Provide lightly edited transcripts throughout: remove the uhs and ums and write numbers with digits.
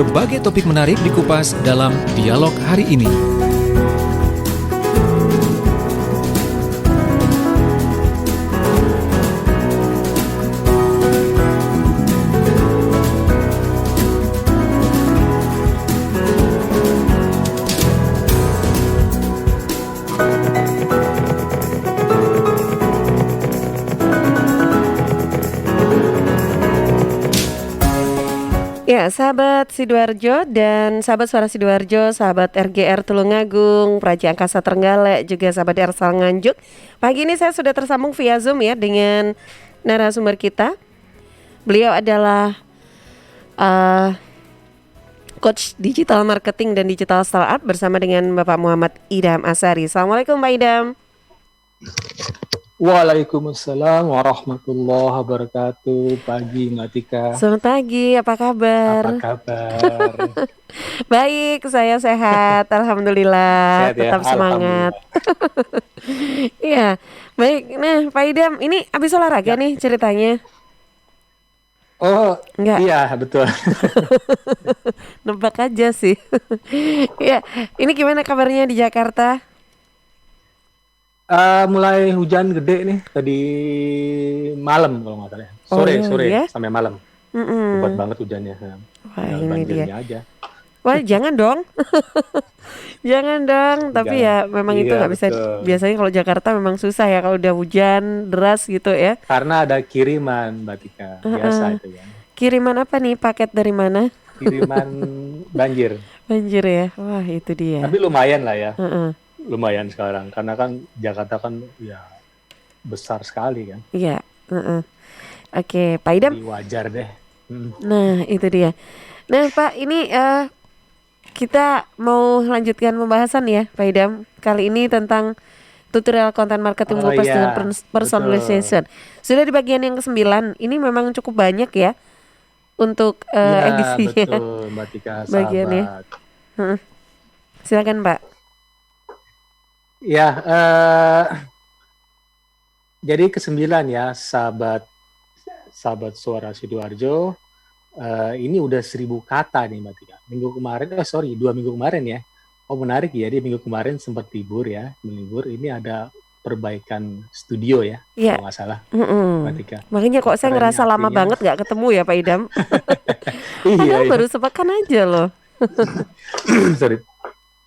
Berbagai topik menarik dikupas dalam dialog hari ini. Ya, sahabat Sidoarjo dan sahabat Suara Sidoarjo, sahabat RGR Tulungagung, Praja Angkasa Trenggalek, juga sahabat Ersal Nganjuk. Pagi ini saya sudah tersambung via Zoom ya dengan narasumber kita. Beliau adalah Coach Digital Marketing dan Digital Startup bersama dengan Bapak Muhammad Idham Asari. Assalamualaikum Pak Idham. Waalaikumsalam warahmatullahi wabarakatuh. Pagi Mbak Tika. Selamat pagi, apa kabar? Apa kabar? Baik, saya sehat, alhamdulillah. Sehat ya? Tetap semangat. Iya, baik. Nah, Pak Idham, ini habis olahraga nih ceritanya. Oh, Enggak. iya betul. Nebak aja sih. Ya, ini gimana kabarnya di Jakarta? Mulai hujan gede nih tadi malam kalau nggak salah. Sore ya? sampai malam. Lebat banget hujannya. Wah, ini Banjirnya dia. aja. Wah, jangan dong. Jangan dong. Tapi ya memang itu nggak bisa. Betul. Biasanya kalau Jakarta memang susah ya kalau udah hujan deras gitu ya. Karena ada kiriman Mbak Tika. Biasa itu ya. Kiriman apa nih? Paket dari mana? Kiriman banjir. Banjir ya. Wah, itu dia. Tapi lumayan lah ya. Lumayan sekarang karena kan Jakarta kan ya besar sekali kan. Iya. Oke, Pak Idham. Jadi wajar deh. Nah, itu dia. Nah, Pak, ini kita mau lanjutkan pembahasan ya, Pak Idham. Kali ini tentang tutorial content marketing mengupas dengan personalization. Sudah di bagian yang ke-9. Ini memang cukup banyak ya untuk edisinya. Betul, Mbak Tika, bagiannya. Silakan, Pak. Ya, jadi ke-9 ya, sahabat Suara Sidoarjo. Ini udah 1000 kata nih Mbak Tika. 2 minggu kemarin ya. Oh menarik ya, di minggu kemarin sempat libur ya. Melibur, ini ada perbaikan studio ya, kalau nggak salah Mbak Tika. Makanya kok saya ngerasa lama banget nggak ketemu ya Pak Idham. Padahal baru sepekan aja loh. Sorry.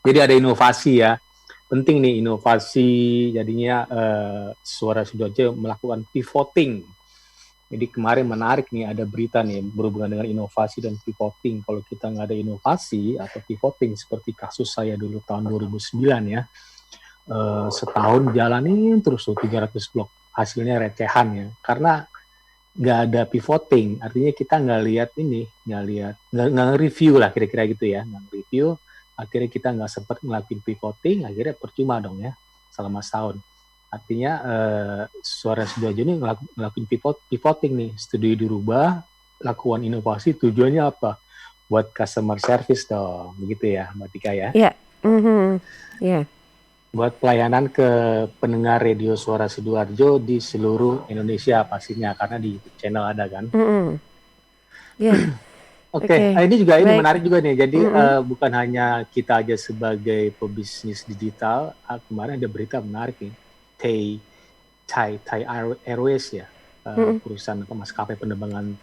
Jadi ada inovasi ya. Penting nih inovasi, jadinya Suara Sidoarjo melakukan pivoting. Jadi kemarin menarik nih, ada berita nih berhubungan dengan inovasi dan pivoting. Kalau kita nggak ada inovasi atau pivoting seperti kasus saya dulu tahun 2009 ya, setahun jalanin terus 300 blog, hasilnya recehan ya. Karena nggak ada pivoting, artinya kita nggak review lah kira-kira gitu ya, nggak review. Akhirnya kita nggak sempat ngelakuin pivoting, akhirnya percuma dong ya selama setahun. Artinya Suara Sidoarjo ini ngelakuin pivoting nih, studi dirubah, lakukan inovasi, tujuannya apa? Buat customer service dong, begitu ya Mbak Tika ya? Iya. Yeah. Buat pelayanan ke pendengar radio Suara Sidoarjo di seluruh Indonesia pastinya, karena di YouTube channel ada kan? Iya. Oke. Ini juga ini menarik juga nih. Jadi bukan hanya kita aja sebagai pebisnis digital. Kemarin ada berita menarik nih. Thai Airways ya, perusahaan maskapai penerbangan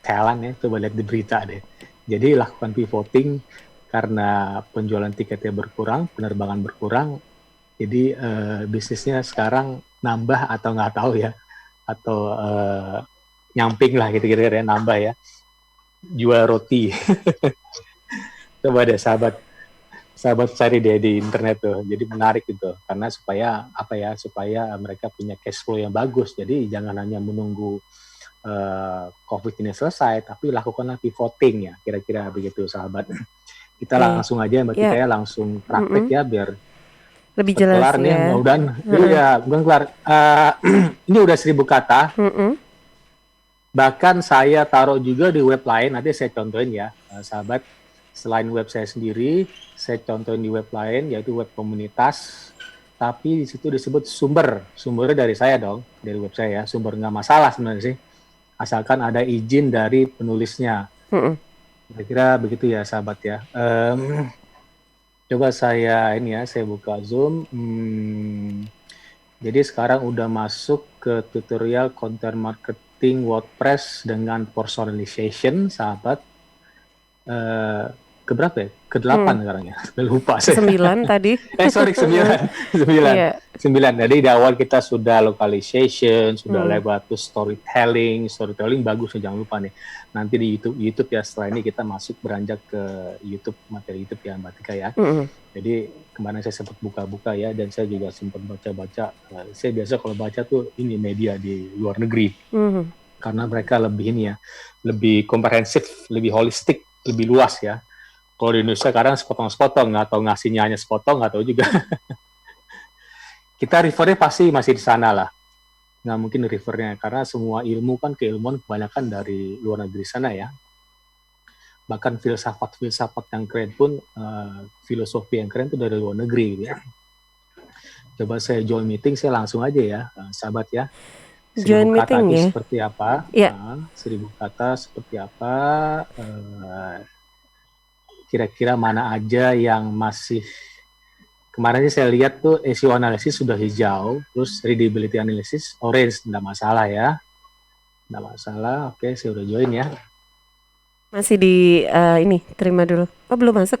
Thailand ya. Coba lihat di berita deh. Jadi lakukan pivoting karena penjualan tiketnya berkurang, penerbangan berkurang. Jadi bisnisnya sekarang nambah atau nggak tahu ya, atau nyamping lah gitu ya, nambah ya. Jual roti. Coba deh sahabat cari deh di internet tuh. Jadi menarik gitu, karena supaya mereka punya cash flow yang bagus. Jadi jangan hanya menunggu COVID ini selesai, tapi lakukanlah pivoting ya, kira-kira begitu sahabat. Kita langsung aja Mbak Tika ya, langsung praktek ya, biar lebih jelas kelar nih, mudah-mudahan. Iya, bukan kelar. Ini udah 1000 kata. Bahkan saya taruh juga di web lain, nanti saya contohin ya, sahabat. Selain web saya sendiri, saya contohin di web lain, yaitu web komunitas. Tapi di situ disebut sumbernya dari saya dong, dari web saya ya. Sumber nggak masalah sebenarnya sih, asalkan ada izin dari penulisnya. Kira-kira begitu ya sahabat ya. Coba saya buka Zoom. Jadi sekarang udah masuk ke tutorial content marketing WordPress dengan personalization, sahabat. Eh, Keberapa ya? Ke-8 Hmm. sekarang ya. Lupa saya. 9 tadi. Sorry, 9. 9. Iya. 9. Jadi di awal kita sudah localization, sudah Hmm. lewat tuh storytelling. Storytelling bagus, jangan lupa nih. Nanti di YouTube ya, setelah ini kita masuk beranjak ke YouTube, materi YouTube ya Mbak Tika ya. Mm-mm. Jadi kemarin saya sempat buka-buka ya, dan saya juga sempat baca-baca. Saya biasa kalau baca tuh ini media di luar negeri. Karena mereka lebih ini ya, lebih komprehensif, lebih holistik, lebih luas ya. Kalau di Indonesia sekarang sepotong-sepotong, nggak tahu ngasihnya hanya sepotong, nggak tahu juga. Kita refernya pasti masih di sana lah. Nggak mungkin refernya, karena semua ilmu kan keilmuan kebanyakan dari luar negeri sana ya. Bahkan filsafat-filsafat yang keren pun, filosofi yang keren itu dari luar negeri ya. Coba saya join meeting, saya langsung aja ya, sahabat ya. 1000 Join kata meeting itu ya. seperti apa? Iya. 1000 kata seperti apa? Kira-kira mana aja yang masih, kemarin saya lihat tuh SEO analysis sudah hijau, terus readability analysis orange, tidak masalah ya, tidak masalah. Oke, saya udah join ya. Masih di ini terima dulu. Oh, belum masuk.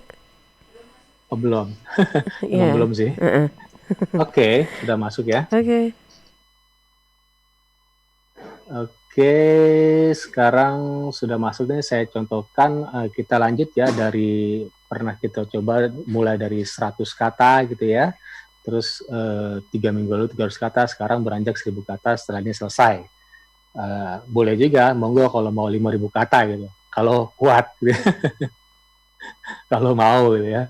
Oh belum, Iya. belum sih. Oke, sudah masuk ya. Oke. Oke, sekarang sudah masuk nih. Saya contohkan, kita lanjut ya dari pernah kita coba mulai dari 100 kata gitu ya. Terus 3 minggu lalu 300 kata, sekarang beranjak 1000 kata setelah ini selesai. Boleh juga, monggo kalau mau 5.000 kata gitu. Kalau kuat gitu. Kalau mau gitu ya.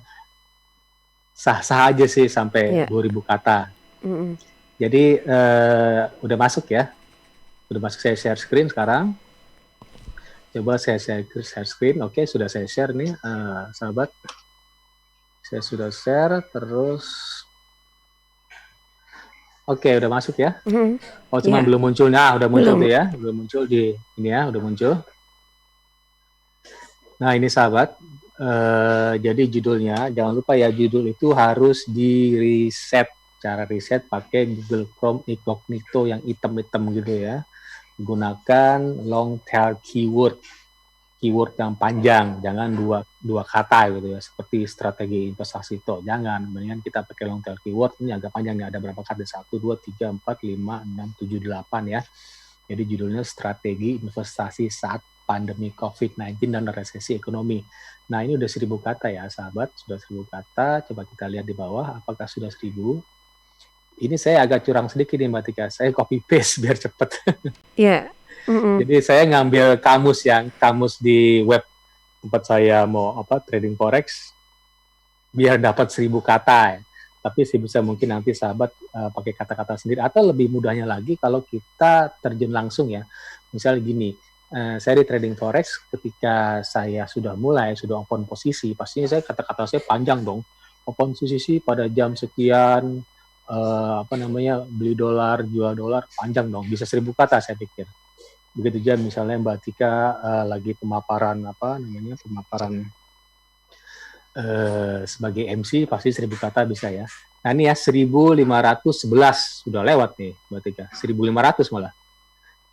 Sah-sah aja sih sampai 2.000 kata. Jadi udah masuk ya. Udah masuk, saya share screen sekarang. Coba saya share screen. Oke, sudah saya share nih, sahabat. Saya sudah share, terus oke, udah masuk ya. Oh, cuma belum muncul. Nah, udah muncul tuh ya. Belum muncul di ini ya, udah muncul. Nah, ini sahabat. Jadi judulnya, jangan lupa ya, judul itu harus di reset. Cara reset pakai Google Chrome Incognito yang hitam-hitam gitu ya. Gunakan long tail keyword yang panjang, jangan dua kata gitu ya, seperti strategi investasi itu, jangan. Mendingan kita pakai long tail keyword, ini agak panjang nih, ada berapa kata, 1, 2, 3, 4, 5, 6, 7, 8 ya. Jadi judulnya strategi investasi saat pandemi COVID-19 dan resesi ekonomi. Nah, ini udah 1000 kata ya sahabat, sudah 1000 kata. Coba kita lihat di bawah, apakah sudah 1000? Ini saya agak curang sedikit nih Mbak Tika, saya copy paste biar cepet. Iya. Jadi saya ngambil kamus di web tempat saya mau trading forex, biar dapat 1000 kata ya. Tapi sebisa mungkin nanti sahabat pakai kata-kata sendiri, atau lebih mudahnya lagi kalau kita terjun langsung ya. Misalnya gini, saya di trading forex, ketika saya sudah open posisi, pastinya saya kata-kata saya panjang dong. Open posisi pada jam sekian, beli dolar, jual dolar, panjang dong, bisa 1000 kata saya pikir. Begitu juga misalnya Mbak Tika lagi pemaparan sebagai MC, pasti 1000 kata bisa ya. Nah ini ya 1511 sudah lewat nih Mbak Tika, 1500 malah.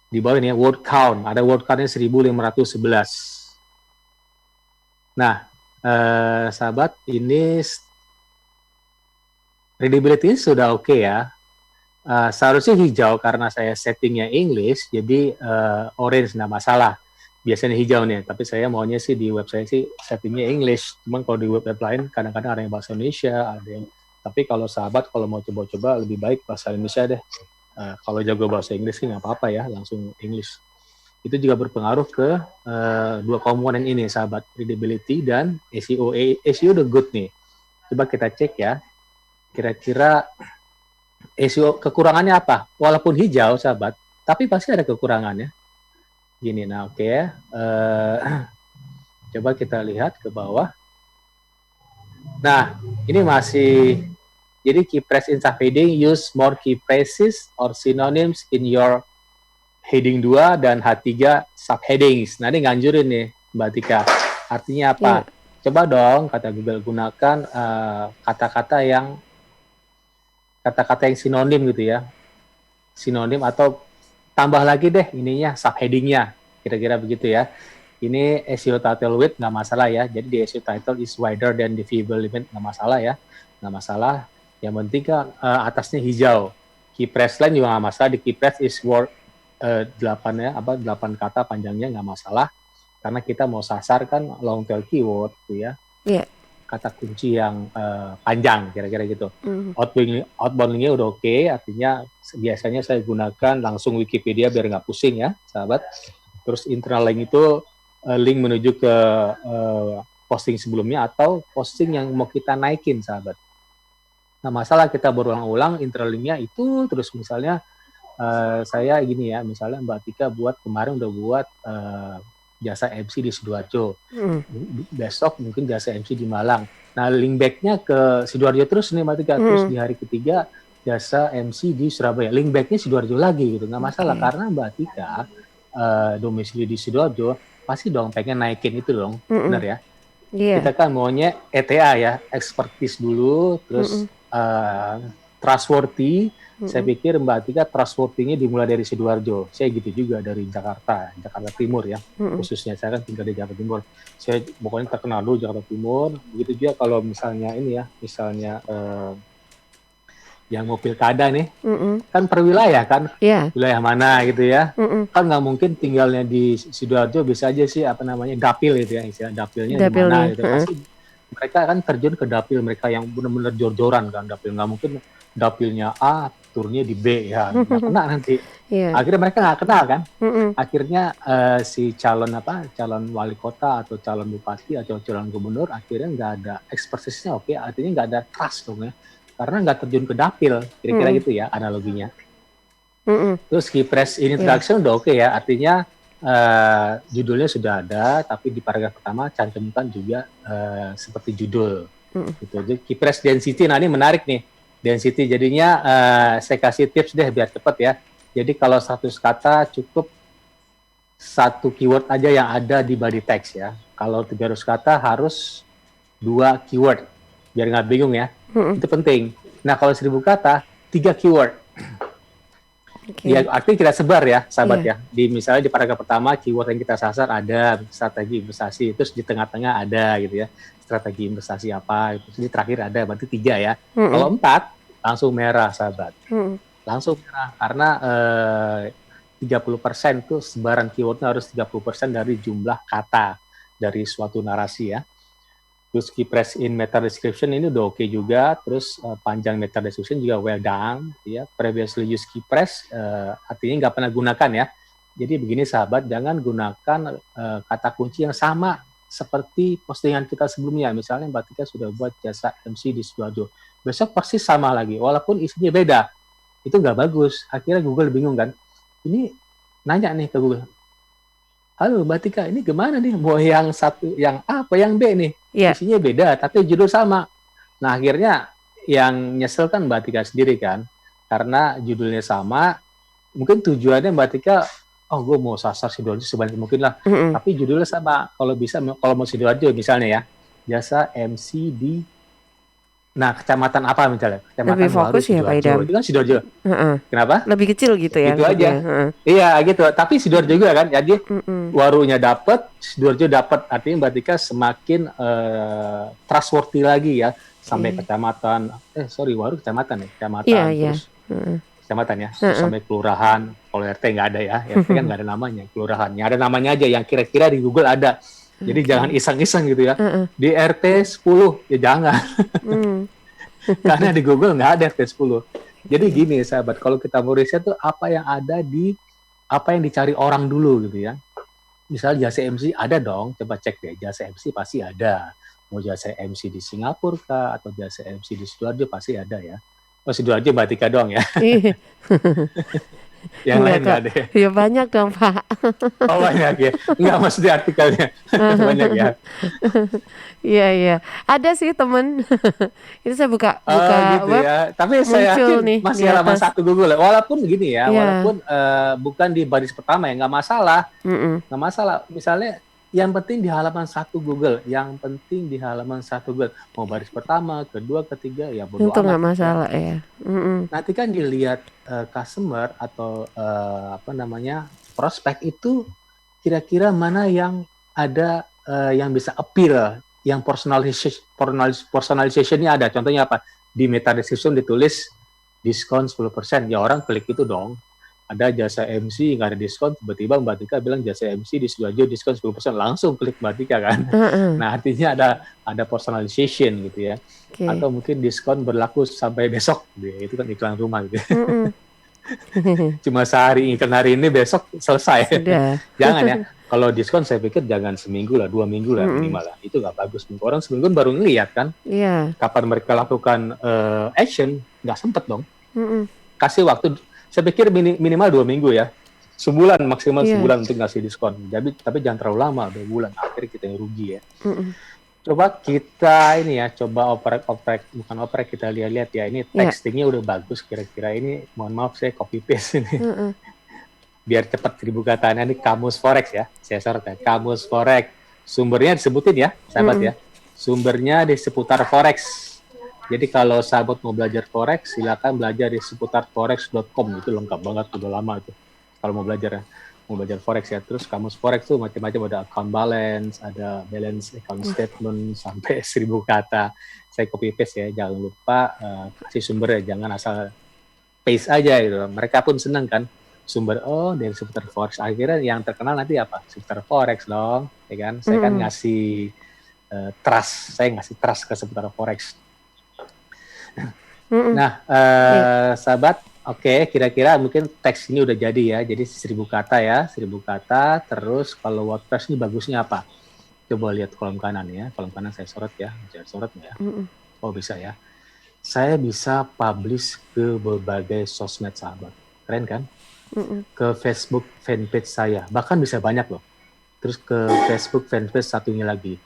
Di bawah ini ya word count, ada word countnya 1511. Nah sahabat, ini readability sudah oke ya. Seharusnya hijau karena saya settingnya English, jadi orange nggak masalah. Biasanya hijau nih, tapi saya maunya sih di web saya sih settingnya English. Cuman kalau di web lain kadang-kadang ada yang bahasa Indonesia, ada yang. Tapi kalau sahabat kalau mau coba-coba lebih baik bahasa Indonesia deh. Kalau jago bahasa Inggris sih nggak apa-apa ya, langsung English. Itu juga berpengaruh ke dua komponen ini sahabat, readability dan SEO. SEO udah good nih. Coba kita cek ya. Kira-kira SEO kekurangannya apa? Walaupun hijau, sahabat, tapi pasti ada kekurangannya. Gini, nah oke ya. Coba kita lihat ke bawah. Nah, ini masih, jadi key phrase in subheading, use more key phrases or synonyms in your heading 2 dan H3 subheadings. Nah, ini nganjurin nih, Mbak Tika. Artinya apa? Coba dong, kata Google, gunakan kata-kata yang sinonim gitu ya. Sinonim atau tambah lagi deh ininya, subheadingnya. Kira-kira begitu ya. Ini SEO title width nggak masalah ya. Jadi di SEO title is wider than the viewable limit, nggak masalah ya. Nggak masalah. Yang penting kan atasnya hijau. Key press line juga nggak masalah. Di key press is word 8 kata panjangnya nggak masalah. Karena kita mau sasar kan long tail keyword gitu ya. Iya. Kata kunci yang panjang kira-kira gitu. Outbound linknya udah oke, artinya biasanya saya gunakan langsung Wikipedia biar nggak pusing ya, sahabat. Terus internal link itu link menuju ke posting sebelumnya atau posting yang mau kita naikin, sahabat. Nah, masalah kita berulang-ulang internal linknya itu terus misalnya saya gini ya, misalnya Mbak Tika kemarin udah buat jasa MC di Sidoarjo. Besok mungkin jasa MC di Malang. Nah, link back-nya ke Sidoarjo terus nih Mbak Tika. Terus di hari ketiga jasa MC di Surabaya. Link back-nya Sidoarjo lagi gitu. Nggak masalah karena Mbak Tika domisili di Sidoarjo, pasti dong pengen naikin itu dong. Benar ya? Kita kan maunya ETA ya, expertise dulu, terus trustworthy. Saya pikir Mbak Tika trustworthy-nya dimulai dari Sidoarjo. Saya gitu juga dari Jakarta Timur ya. Khususnya saya kan tinggal di Jakarta Timur. Saya pokoknya terkenal dulu Jakarta Timur. Begitu juga kalau misalnya ini ya, misalnya yang mau pilkada nih, kan per wilayah kan, wilayah mana gitu ya. Kan nggak mungkin tinggalnya di Sidoarjo, bisa aja sih dapil gitu ya, istilah dapilnya di mana gitu. Pasti mereka kan terjun ke dapil mereka yang benar-benar jor-joran kan dapil. Nggak mungkin dapilnya A turunnya di B ya, nggak kena nanti. Akhirnya mereka nggak kenal kan. Akhirnya si calon wali kota atau calon bupati atau calon gubernur akhirnya nggak ada expertise-nya, oke, artinya nggak ada trust dong ya, karena nggak terjun ke dapil, kira-kira gitu ya analoginya. Terus key press introduction udah oke ya, artinya judulnya sudah ada, tapi di paragraf pertama cantumkan juga seperti judul. Gitu. Jadi key press density, nah ini menarik nih. Density jadinya saya kasih tips deh biar cepat ya. Jadi kalau 100 kata cukup 1 keyword aja yang ada di body text ya. Kalau 300 kata harus 2 keyword biar nggak bingung ya. Itu penting. Nah kalau 1000 kata 3 keyword. Ya artinya kita sebar ya sahabat ya. Misalnya di paragraf pertama keyword yang kita sasar ada strategi investasi, terus di tengah-tengah ada gitu ya. Strategi investasi apa, terus di terakhir ada, berarti 3 ya. Kalau 4 langsung merah sahabat. Langsung merah karena 30% tuh sebaran keywordnya harus 30% dari jumlah kata dari suatu narasi ya. Terus key press in meta description ini udah oke juga. Terus panjang meta description juga well done ya. Previously used key press artinya nggak pernah gunakan ya. Jadi begini sahabat, jangan gunakan kata kunci yang sama seperti postingan kita sebelumnya. Misalnya Mbak Tika sudah buat jasa MC di Sidoarjo, besok pasti sama lagi, walaupun isinya beda. Itu nggak bagus. Akhirnya Google bingung kan. Ini nanya nih ke Google, halo Mbak Tika, ini gimana nih? Mau yang satu, yang A apa yang B nih? Isinya beda, tapi judul sama. Nah akhirnya yang nyesel kan Mbak Tika sendiri kan, karena judulnya sama. Mungkin tujuannya Mbak Tika, oh gue mau sasar Sidoarjo sebanyak mungkin lah, tapi judulnya sama. Kalau bisa, kalau mau Sidoarjo misalnya ya, jasa MC di kecamatan apa misalnya? Kecamatan lebih fokus ya Pak Idam. Itu kan Sidoarjo. Kenapa? Lebih kecil gitu ya. Itu aja. Iya gitu. Tapi Sidoarjo juga kan. Jadi Warunya dapat, Sidoarjo dapat. Artinya Mbak Tika semakin trustworthy lagi ya. Sampai kecamatan. Waru kecamatan ya. Kecamatan terus. Kecamatan ya. Terus sampai kelurahan. Kalau RT nggak ada ya. RT kan nggak ada namanya. Kelurahannya ada namanya aja yang kira-kira di Google ada. Jadi jangan iseng-iseng gitu ya. Di RT 10 ya jangan. Karena di Google nggak ada RT 10. Jadi gini sahabat, kalau kita mau riset tuh apa yang ada di apa yang dicari orang dulu gitu ya. Misalnya jasa MC ada dong, coba cek deh, jasa MC pasti ada. Mau jasa MC di Singapura kah atau jasa MC di Sidoarjo pasti ada ya. Oh Sidoarjo Mbak Tika doang ya. Yang lain nggak ada ya? Ya banyak dong Pak. Oh banyak ya? Nggak maksud artikelnya. Banyak ya? Iya. Ada sih temen. Itu saya buka gitu web. Ya. Tapi saya yakin nih, masih halaman 1 Google. Walaupun gini ya, walaupun bukan di baris pertama ya, nggak masalah. Nggak masalah. Misalnya Yang penting di halaman satu Google, yang penting di halaman satu Google. Mau baris pertama, kedua, ketiga, ya bodo Itu amat nggak gitu ya. masalah ya. Mm-mm. Nanti kan dilihat customer atau apa namanya prospek itu kira-kira mana yang ada yang bisa appeal, yang personalization-nya ada. Contohnya apa? Di meta description ditulis diskon 10%. Ya orang klik itu dong. Ada jasa MC nggak ada diskon, tiba-tiba Mbak Tika bilang jasa MC di Sidoarjo diskon 10%, langsung klik Mbak Tika kan. Heeh. Nah artinya ada personalization gitu ya. Oke. Atau mungkin diskon berlaku sampai besok, itu kan iklan rumah gitu. Mm-mm. Cuma sehari iklan hari ini, besok selesai. Sudah. Jangan ya. Kalau diskon saya pikir jangan seminggu lah, 2 minggu lah Mm-mm. minimal lah. Itu nggak bagus. Orang seminggu baru ngeliat kan. Iya. Kapan mereka lakukan action, nggak sempet dong. Mm-mm. Kasih waktu, saya pikir minimal 2 minggu ya. Sebulan, maksimal Iya. sebulan untuk ngasih diskon. Tapi jangan terlalu lama, 2 bulan. Akhirnya kita yang rugi ya. Mm-mm. Coba kita ini ya, coba bukan oprek, kita lihat-lihat ya. Ini Iya. textingnya udah bagus kira-kira ini. Mohon maaf saya copy paste ini. Mm-mm. Biar cepat 1000 katanya. Ini kamus forex ya. Saya sorot ya. Kamus forex. Sumbernya disebutin ya, sahabat ya. Sumbernya di seputar forex. Jadi kalau sahabat mau belajar forex, silakan belajar di seputar forex.com. Itu lengkap banget, udah lama itu. Kalau mau belajar ya. Mau belajar forex ya. Terus kamus forex tuh macam-macam, ada account balance, ada balance account statement sampai 1000 kata. Saya copy paste ya, jangan lupa kasih sumber ya, jangan asal paste aja gitu. Mereka pun senang kan sumber, dari seputar forex. Akhirnya yang terkenal nanti apa? Seputar forex dong, ya kan? Saya kan ngasih trust, saya ngasih trust ke seputar forex. Mm-mm. Nah, sahabat, oke, kira-kira mungkin teks ini udah jadi ya. Jadi 1000 kata ya, 1000 kata. Terus kalau WordPress ini bagusnya apa? Coba lihat kolom kanan ya. Kolom kanan saya sorot ya. Saya sorot nggak ya? Mm-mm. Oh bisa ya. Saya bisa publish ke berbagai sosmed sahabat. Keren kan? Mm-mm. Ke Facebook fanpage saya. Bahkan bisa banyak loh. Terus ke Facebook fanpage satunya lagi.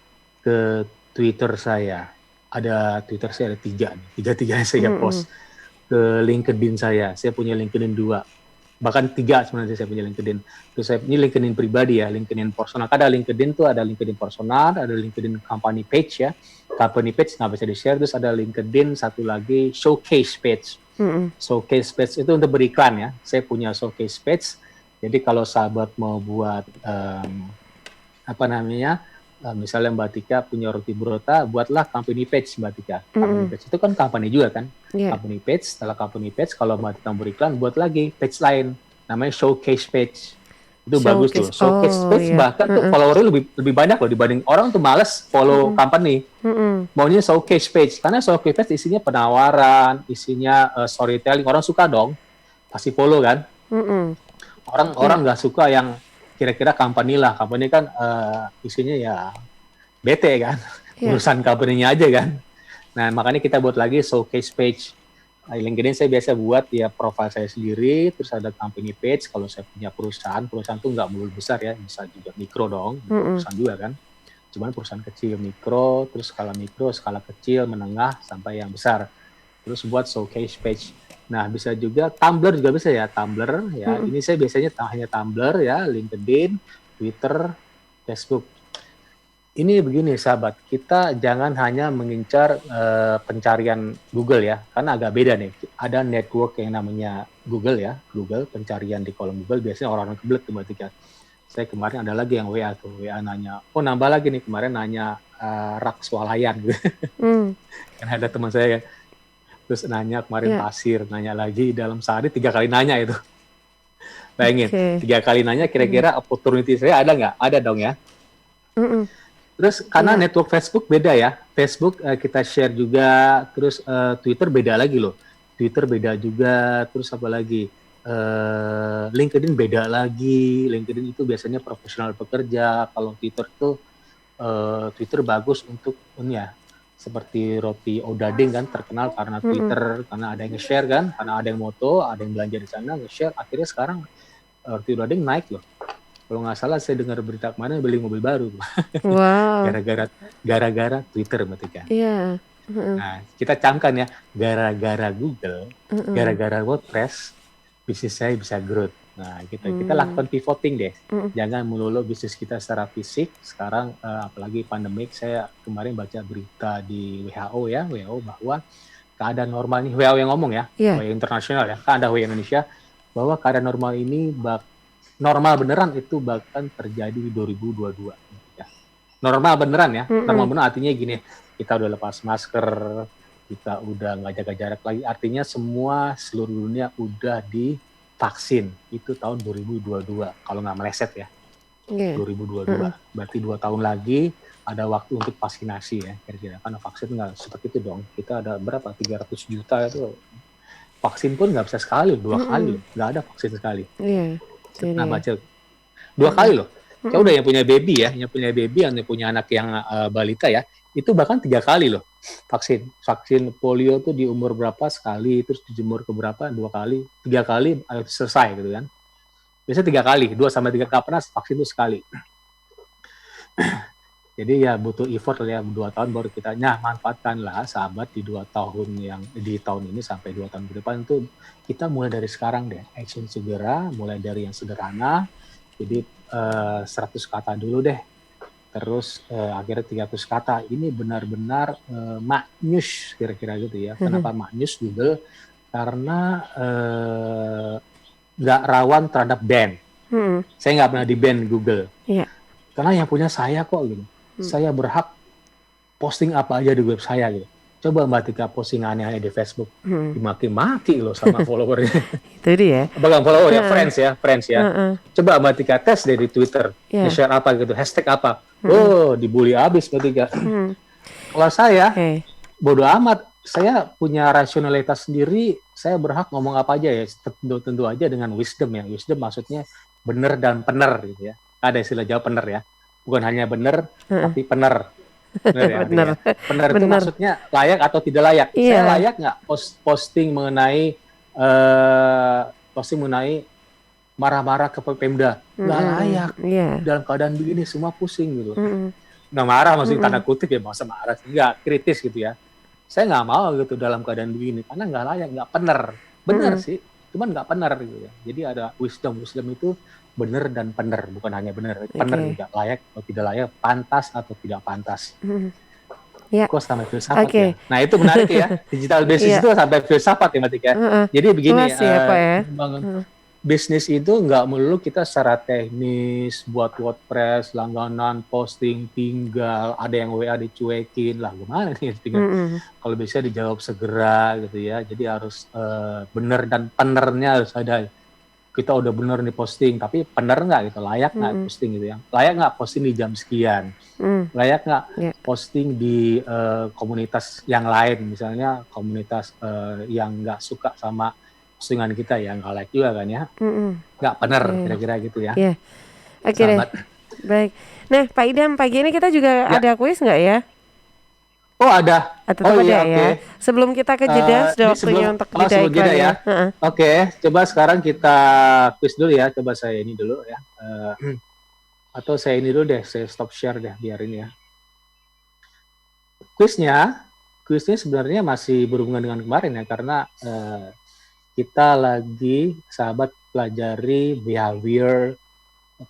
Ke Twitter saya. Ada Twitter saya ada 3 nih. 3-3 saya post. Ke LinkedIn saya punya LinkedIn 2. Bahkan 3 sebenarnya saya punya LinkedIn. Terus ini LinkedIn pribadi ya, LinkedIn personal. Ada LinkedIn tuh ada LinkedIn personal, ada LinkedIn company page ya. Company page nggak bisa di-share. Terus ada LinkedIn satu lagi showcase page. Mm-mm. Showcase page itu untuk beriklan ya. Saya punya showcase page. Jadi kalau sahabat mau buat misalnya Mbak Tika punya roti burota, buatlah company page Mbak Tika. Company page itu kan company juga kan. Yeah. Company page, setelah company page, kalau Mbak Tika beriklan, buat lagi page lain, namanya showcase page. Itu bagus tuh. Showcase page bahkan tuh followernya lebih banyak loh dibanding orang tuh males follow company. Maunya showcase page, karena showcase page isinya penawaran, isinya storytelling, orang suka dong, pasti follow kan. Orang nggak suka yang kira-kira company lah, company kan isinya ya bete kan, urusan company-nya aja kan. Nah makanya kita buat lagi showcase page. LinkedIn saya biasa buat ya profile saya sendiri, terus ada company page. Kalau saya punya perusahaan tuh nggak melulu besar ya, bisa juga mikro dong, perusahaan juga kan. Cuman perusahaan kecil, mikro, terus skala mikro, skala kecil, menengah, sampai yang besar. Terus buat showcase page. Nah, bisa juga Tumblr juga bisa ya, Tumblr ya. Ini saya biasanya hanya Tumblr ya, LinkedIn, Twitter, Facebook. Ini begini sahabat, kita jangan hanya mengincar pencarian Google ya, karena agak beda nih. Ada network yang namanya Google ya, Google pencarian di kolom Google biasanya orang-orang kebelet tuh Mbak Tika. Saya kemarin ada lagi yang WA tuh, WA nanya, nambah lagi nih kemarin nanya rak swalayan gitu. Kan ada teman saya kan. Terus nanya kemarin pasir, nanya lagi dalam sehari 3 kali nanya itu. Bayangin, 3 kali nanya kira-kira opportunity saya ada nggak? Ada dong ya. Terus karena network Facebook beda ya. Facebook kita share juga, terus Twitter beda lagi loh. Twitter beda juga, terus apa lagi? LinkedIn beda lagi. LinkedIn itu biasanya profesional pekerja. Kalau Twitter tuh Twitter bagus untuk seperti roti Odading kan terkenal karena Twitter, karena ada yang nge-share kan, karena ada yang moto, ada yang belanja di sana nge-share. Akhirnya sekarang roti Odading naik loh. Kalau nggak salah saya dengar berita kemarin beli mobil baru. Wow. gara-gara Twitter Mbak Tika. Iya. Nah, kita camkan ya, gara-gara Google, gara-gara WordPress, bisnis saya bisa growth. Nah, kita lakukan pivoting deh. Jangan melulu bisnis kita secara fisik. Sekarang apalagi pandemik, saya kemarin baca berita di WHO ya, WHO bahwa keadaan normal ini, WHO yang ngomong ya, WHO internasional ya, kan ada WHO Indonesia, bahwa keadaan normal ini normal beneran itu bahkan terjadi di 2022. Ya. Normal beneran ya, normal beneran artinya gini, kita udah lepas masker, kita udah nggak jaga jarak lagi, artinya semua seluruh dunia udah divaksin, itu tahun 2022, kalau nggak meleset ya, 2022, berarti 2 tahun lagi ada waktu untuk vaksinasi ya, kira-kira, karena vaksin nggak seperti itu dong, kita ada berapa, 300 juta itu, vaksin pun nggak bisa sekali, 2 kali, nggak ada vaksin sekali. Nah baca 2 kali loh. Ya udah yang punya baby ya, yang punya anak yang balita ya, itu bahkan 3 kali loh vaksin polio tuh di umur berapa sekali, terus di umur keberapa 2 kali, 3 kali selesai gitu kan. Biasanya 3 kali, 2 sampai 3 kali pernah vaksin itu sekali. Jadi ya butuh effort ya, 2 tahun baru kita manfaatkanlah sahabat di 2 tahun yang di tahun ini sampai 2 tahun ke depan itu kita mulai dari sekarang deh, action segera, mulai dari yang sederhana. Jadi 100 kata dulu deh, terus akhirnya 300 kata. Ini benar-benar maknyus kira-kira gitu ya. Kenapa maknyus Google? Karena nggak rawan terhadap ban. Saya nggak pernah di-ban Google. Karena yang punya saya kok gitu. Saya berhak posting apa aja di web saya gitu. Coba Mbak Tika posting aneh-aneh di Facebook, dimaki-maki loh sama followernya. Itu dia. Bukan follower ya, friends ya. Coba Mbak Tika tes deh di Twitter, share apa gitu, hashtag apa. Oh, dibully abis Mbak Tika. Kalau saya, bodo amat. Saya punya rasionalitas sendiri, saya berhak ngomong apa aja ya. Tentu aja dengan wisdom ya. Wisdom maksudnya benar dan benar gitu ya. Ada istilah Jawa benar ya. Bukan hanya benar, tapi benar. Benar itu maksudnya layak atau tidak layak. Saya layak nggak posting mengenai marah-marah ke Pemda? Nggak layak. Dalam keadaan begini semua pusing gitu. Nggak marah maksudnya tanda kutip ya, masa marah. Nggak kritis gitu ya. Saya nggak mau gitu dalam keadaan begini karena nggak layak, nggak benar sih, cuman nggak benar gitu ya. Jadi ada wisdom itu benar dan benar, bukan hanya benar, benar juga, layak atau tidak layak, pantas atau tidak pantas. Kok sampai filsafat ya? Nah itu menarik ya, digital business itu sampai filsafat ya Mbak Tika. Jadi begini, bisnis itu nggak melulu kita secara teknis buat WordPress, langganan, posting, tinggal, ada yang WA dicuekin lah, gimana nih? Kalau bisa dijawab segera gitu ya. Jadi harus benar dan penernya harus ada. Kita udah bener nih posting, tapi bener nggak gitu, layak nggak posting gitu ya, layak nggak posting di jam sekian, layak nggak posting di komunitas yang lain, misalnya komunitas yang nggak suka sama postingan kita ya, nggak like juga kan ya, nggak bener kira-kira gitu ya. Oke deh, baik. Nah Pak Idam, pagi ini kita juga ada kuis nggak ya? Oh ada. Ya. Sebelum kita ke jeda, sudah waktunya untuk jeda iklan ya. Oke, coba sekarang kita quiz dulu ya. Coba saya ini dulu ya. Atau saya ini dulu deh, saya stop share deh, biar ini ya. Quiznya sebenarnya masih berhubungan dengan kemarin ya, karena kita lagi sahabat pelajari behavior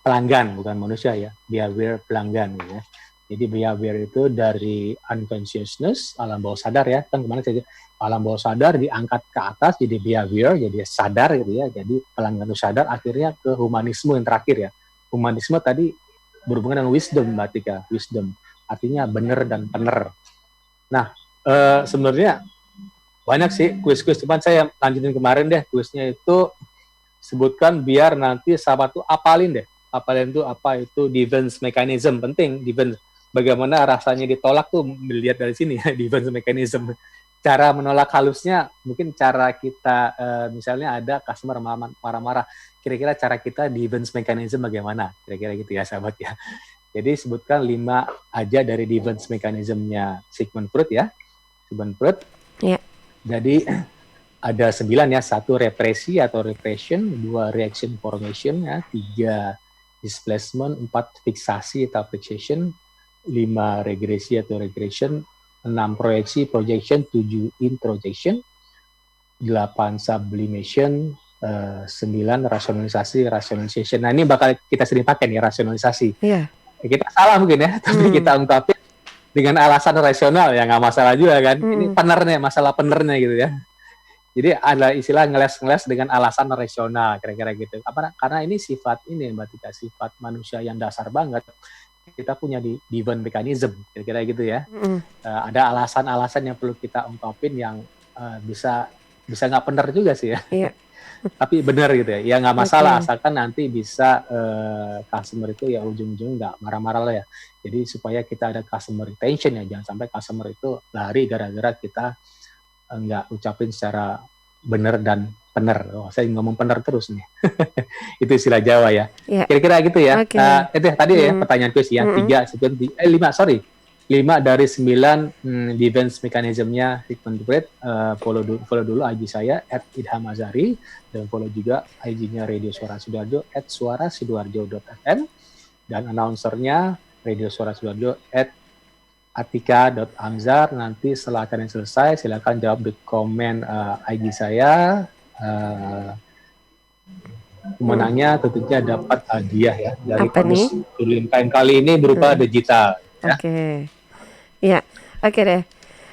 pelanggan, bukan manusia ya, behavior pelanggan ya. Jadi behavior itu dari unconsciousness, alam bawah sadar ya, kan kemarin saya alam bawah sadar diangkat ke atas jadi behavior, jadi sadar gitu ya, jadi pelanggan itu sadar, akhirnya ke humanisme yang terakhir ya. Humanisme tadi berhubungan dengan wisdom Mbak Tika, wisdom, artinya benar dan benar. Nah, sebenarnya banyak sih kuis-kuis, cuman saya lanjutin kemarin deh, kuisnya itu sebutkan biar nanti sahabat tuh apalin tuh apa itu defense mechanism, penting defense. Bagaimana rasanya ditolak tuh dilihat dari sini ya, defense mechanism. Cara menolak halusnya mungkin cara kita misalnya ada customer marah-marah, kira-kira cara kita defense mechanism bagaimana, kira-kira gitu ya sahabat ya. Jadi sebutkan 5 aja dari defense mechanismnya Sigmund Freud ya. Sigmund Freud. Jadi ada 9 ya, 1 represi atau repression, 2 reaction formation ya, 3 displacement, 4 fiksasi atau fixation, 5 regresi atau regression, 6 proyeksi projection, 7 introjection, 8 sublimation, 9 rationalization. Nah, ini bakal kita sering pakai nih, rasionalisasi. Iya. Kita salah mungkin ya, tapi kita ungkapin dengan alasan rasional ya, nggak masalah juga kan. Ini penernya, masalah penernya gitu ya. Jadi ada istilah ngeles-ngeles dengan alasan rasional, kira-kira gitu. Karena ini sifat ini Mbak Tika, sifat manusia yang dasar banget. Kita punya di defense mechanism, kira-kira gitu ya. Ada alasan-alasan yang perlu kita ungkapin yang bisa nggak benar juga sih ya. Iya. Tapi benar gitu ya. Ya nggak masalah, asalkan nanti bisa customer itu ya ujung-ujung nggak marah-marah lah ya. Jadi supaya kita ada customer retention ya, jangan sampai customer itu lari gara-gara kita nggak ucapin secara benar dan benar. Saya ngomong benar terus nih. Itu istilah Jawa ya. Yeah. Kira-kira gitu ya. Okay. Itu tadi ya pertanyaan kuis ya. 5 dari 9 defense mechanism-nya Sigmund Freud. Follow dulu IG saya @idhamazari dan follow juga IG-nya Radio Suara Sidoarjo @suarasidoarjo.fm dan announcernya Radio Suara Sidoarjo @atika.amzar. Nanti setelah kalian selesai silakan jawab di komen IG saya. Pemenangnya tentunya dapat hadiah ya dari Kamus Tulimkain kali ini berupa digital. Ya. Oke. Ya, oke deh.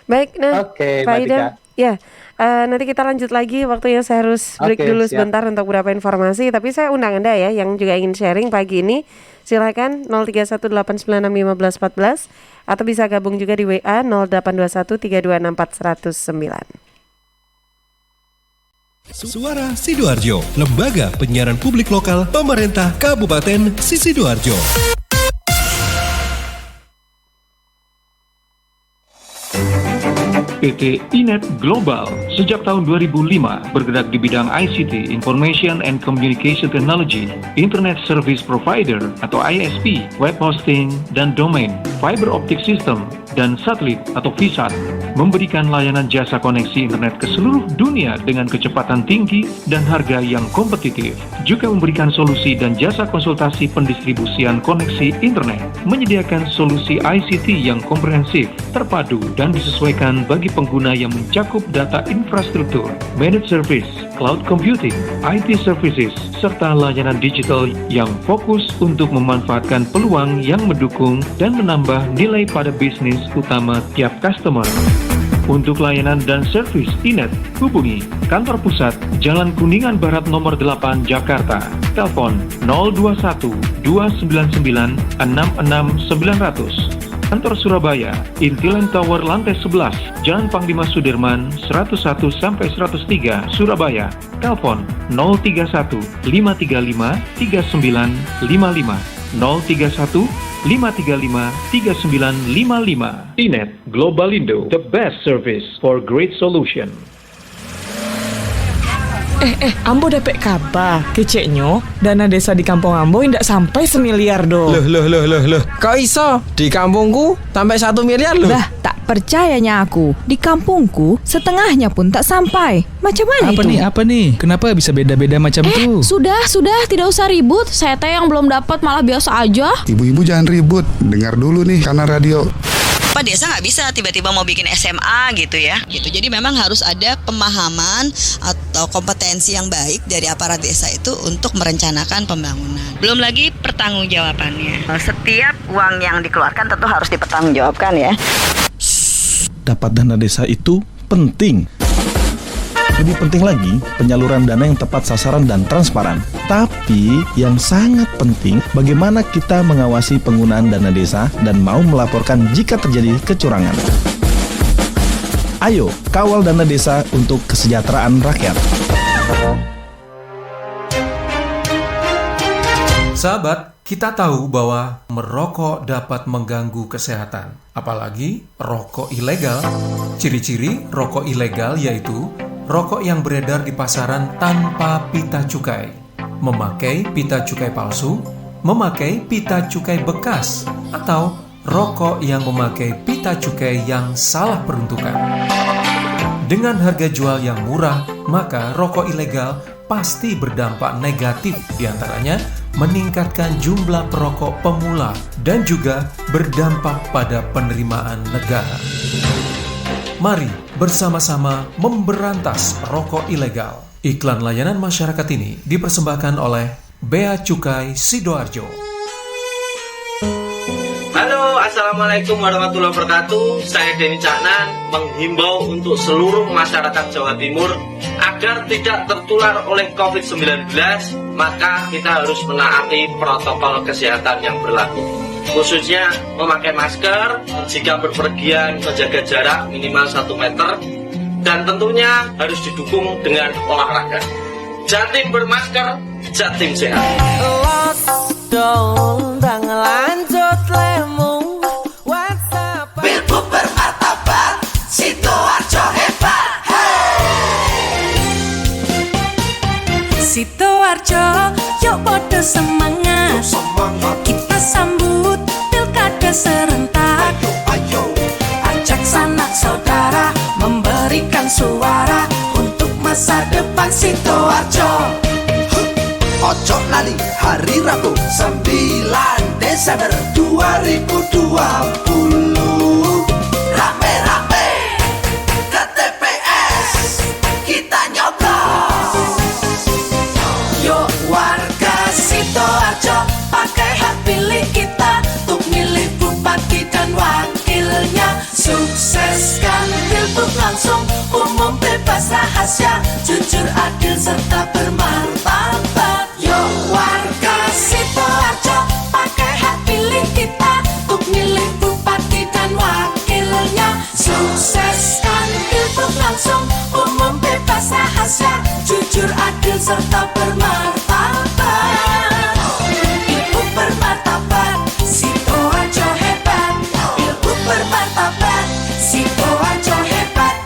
Baik, nah, Pak Idam, ya, nanti kita lanjut lagi. Waktunya saya harus break dulu sebentar untuk beberapa informasi. Tapi saya undang Anda ya, yang juga ingin sharing pagi ini, silakan 0318961514 atau bisa gabung juga di WA 0821326409. Suara Sidoarjo, lembaga penyiaran publik lokal pemerintah Kabupaten Sidoarjo. PT Inet Global sejak tahun 2005 bergerak di bidang ICT, Information and Communication Technology, Internet Service Provider atau ISP, web hosting dan domain, fiber optic system, dan satelit atau VSAT, memberikan layanan jasa koneksi internet ke seluruh dunia dengan kecepatan tinggi dan harga yang kompetitif. Juga memberikan solusi dan jasa konsultasi pendistribusian koneksi internet, menyediakan solusi ICT yang komprehensif, terpadu, dan disesuaikan bagi pengguna yang mencakup data infrastruktur, managed service, cloud computing, IT services, serta layanan digital yang fokus untuk memanfaatkan peluang yang mendukung dan menambah nilai pada bisnis utama tiap customer. Untuk layanan dan servis Inet, hubungi kantor pusat Jalan Kuningan Barat nomor 8 Jakarta. Telepon 021 299 66900. Kantor Surabaya, Intiland Tower lantai 11, Jalan Panglima Sudirman 101-103 Surabaya. Telepon 031 535 3955 031 535 3955. Inet Globalindo, the best service for great solution. Ambo dapat kabar, keceknya dana desa di kampung Ambo tidak sampai 1 miliar do. Loh. Kok iso? Di kampungku sampai 1 miliar loh. Lah, tak percayanya aku. Di kampungku setengahnya pun tak sampai. Macam mana itu? Apa nih? Kenapa bisa beda-beda macam itu? Sudah, tidak usah ribut. Saya teh yang belum dapat malah biasa aja. Ibu-ibu jangan ribut. Dengar dulu nih karena radio. Pak desa nggak bisa tiba-tiba mau bikin SMA gitu ya. Gitu. Jadi memang harus ada pemahaman atau kompetensi yang baik dari aparat desa itu untuk merencanakan pembangunan. Belum lagi pertanggungjawabannya. Setiap uang yang dikeluarkan tentu harus dipertanggungjawabkan ya. Dapat dana desa itu penting. Lebih penting lagi, penyaluran dana yang tepat sasaran dan transparan. Tapi yang sangat penting, bagaimana kita mengawasi penggunaan dana desa dan mau melaporkan jika terjadi kecurangan. Ayo, kawal dana desa untuk kesejahteraan rakyat. Sahabat, kita tahu bahwa merokok dapat mengganggu kesehatan, apalagi rokok ilegal. Ciri-ciri rokok ilegal yaitu rokok yang beredar di pasaran tanpa pita cukai, memakai pita cukai palsu, memakai pita cukai bekas, atau rokok yang memakai pita cukai yang salah peruntukan. Dengan harga jual yang murah, maka rokok ilegal pasti berdampak negatif, diantaranya meningkatkan jumlah perokok pemula dan juga berdampak pada penerimaan negara. Mari bersama-sama memberantas rokok ilegal. Iklan layanan masyarakat ini dipersembahkan oleh Bea Cukai Sidoarjo. Halo, Assalamualaikum warahmatullahi wabarakatuh. Saya Denny Caknan menghimbau untuk seluruh masyarakat Jawa Timur agar tidak tertular oleh COVID-19, maka kita harus menaati protokol kesehatan yang berlaku. Khususnya memakai masker, jika berpergian menjaga jarak minimal 1 meter, dan tentunya harus didukung dengan olahraga. Jatim bermasker, Jatim sehat. Lanjut lemu WhatsApp Bilbu bermartabat Sidoarjo hebat. Sidoarjo yuk podo semangat, kita sambut pilkada serentak. Ajak sanak saudara memberikan suara untuk masa depan Sidoarjo. Ojo lali hari Rabu 9 Desember 2020, rame-rame ke TPS kita nyoblos. Yuk warga Sidoarjo pakai hak pilih kita untuk milih bupati dan wakilnya. Sukseskan pilgub langsung, umum bebas rahasia, jujur adil serta bermartabat. Yuk warga Sidoarjo pakai hak pilih kita untuk milih bupati dan wakilnya. Sukseskan pilgub langsung, umum bebas rahasia, jujur adil serta bermartabat. Ibu bermartabat, Sidoarjo hebat. Ibu bermartabat, Sidoarjo hebat.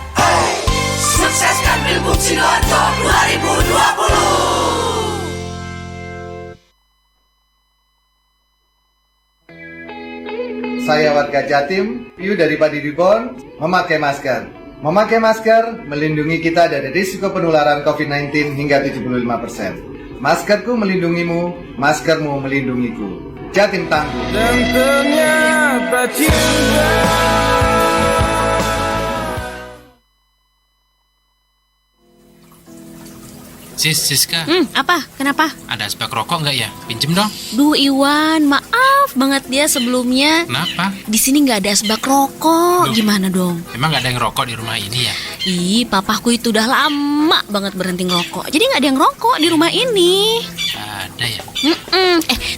Sukseskan pilgub Sidoarjo 2020. Saya warga Jatim, Piu dari Padi Ribon, memakai masker. Memakai masker melindungi kita dari risiko penularan COVID-19 hingga 75%. Maskerku melindungimu, maskermu melindungiku. Jatim tangguh. Dan ternyata cinta. Siska. Apa? Kenapa? Ada asbak rokok nggak ya? Pinjem dong. Duh Iwan, maaf banget dia sebelumnya. Kenapa? Di sini nggak ada asbak rokok. Gimana dong? Emang nggak ada yang rokok di rumah ini ya? Ih, papaku itu udah lama banget berhenti ngerokok. Jadi nggak ada yang rokok di rumah ini. Ada ya?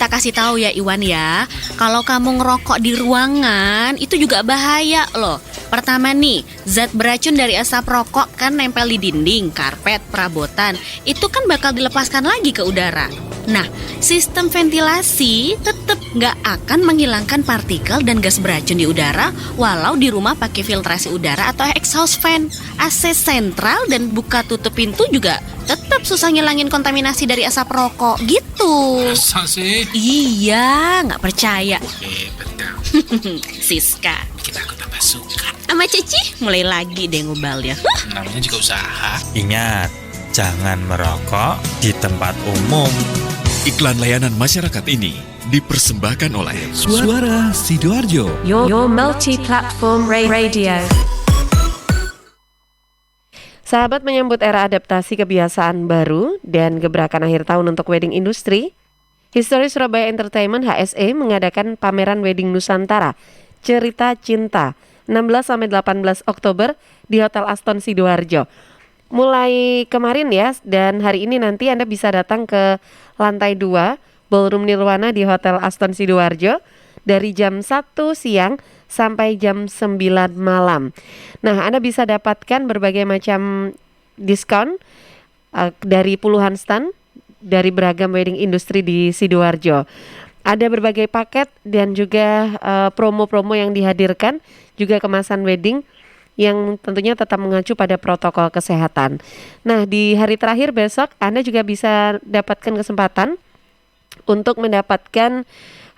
Tak kasih tahu ya Iwan ya. Kalau kamu ngerokok di ruangan itu juga bahaya loh. Pertama nih, zat beracun dari asap rokok kan nempel di dinding, karpet, perabotan. Itu kan bakal dilepaskan lagi ke udara. Nah, sistem ventilasi tetap nggak akan menghilangkan partikel dan gas beracun di udara walau di rumah pakai filtrasi udara atau exhaust fan. AC sentral dan buka tutup pintu juga tetap susah ngilangin kontaminasi dari asap rokok gitu. Masa sih? Iya, nggak percaya. Hebat kau. Siska. Kita aku tambah suka. Sama Cici mulai lagi deh ngobalnya. Namanya juga usaha. Ingat, jangan merokok di tempat umum. Iklan layanan masyarakat ini dipersembahkan oleh Suara Sidoarjo. Your multi-platform radio. Sahabat, menyambut era adaptasi kebiasaan baru dan gebrakan akhir tahun untuk wedding industry, History Surabaya Entertainment HSE mengadakan pameran wedding Nusantara Cerita Cinta 16-18 Oktober di Hotel Aston Sidoarjo. Mulai kemarin ya, dan hari ini nanti Anda bisa datang ke lantai 2 Ballroom Nirwana di Hotel Aston Sidoarjo dari jam 1 siang sampai jam 9 malam. Nah, Anda bisa dapatkan berbagai macam diskon dari puluhan stand dari beragam wedding industry di Sidoarjo. Ada berbagai paket dan juga promo-promo yang dihadirkan, juga kemasan wedding yang tentunya tetap mengacu pada protokol kesehatan. Nah, di hari terakhir besok Anda juga bisa dapatkan kesempatan untuk mendapatkan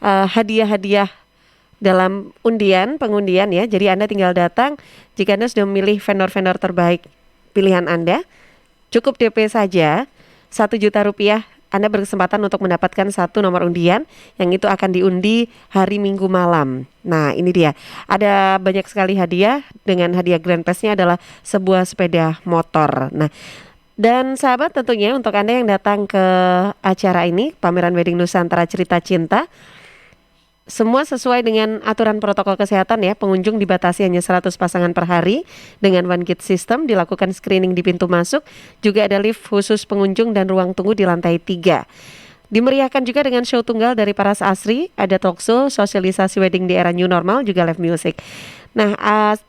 hadiah-hadiah dalam pengundian ya. Jadi Anda tinggal datang, jika Anda sudah memilih vendor-vendor terbaik pilihan Anda, cukup DP saja 1 juta rupiah. Anda berkesempatan untuk mendapatkan 1 nomor undian yang itu akan diundi hari Minggu malam. Nah, ini dia. Ada banyak sekali hadiah. Dengan hadiah Grand Prize-nya adalah sebuah sepeda motor. Nah, Dan sahabat, tentunya untuk Anda yang datang ke acara ini, pameran Wedding Nusantara Cerita Cinta, semua sesuai dengan aturan protokol kesehatan ya. Pengunjung dibatasi hanya 100 pasangan per hari dengan one gate system, dilakukan screening di pintu masuk, juga ada lift khusus pengunjung dan ruang tunggu di lantai 3. Dimeriahkan juga dengan show tunggal dari Paras Asri, ada talkshow, sosialisasi wedding di era new normal, juga live music. Nah,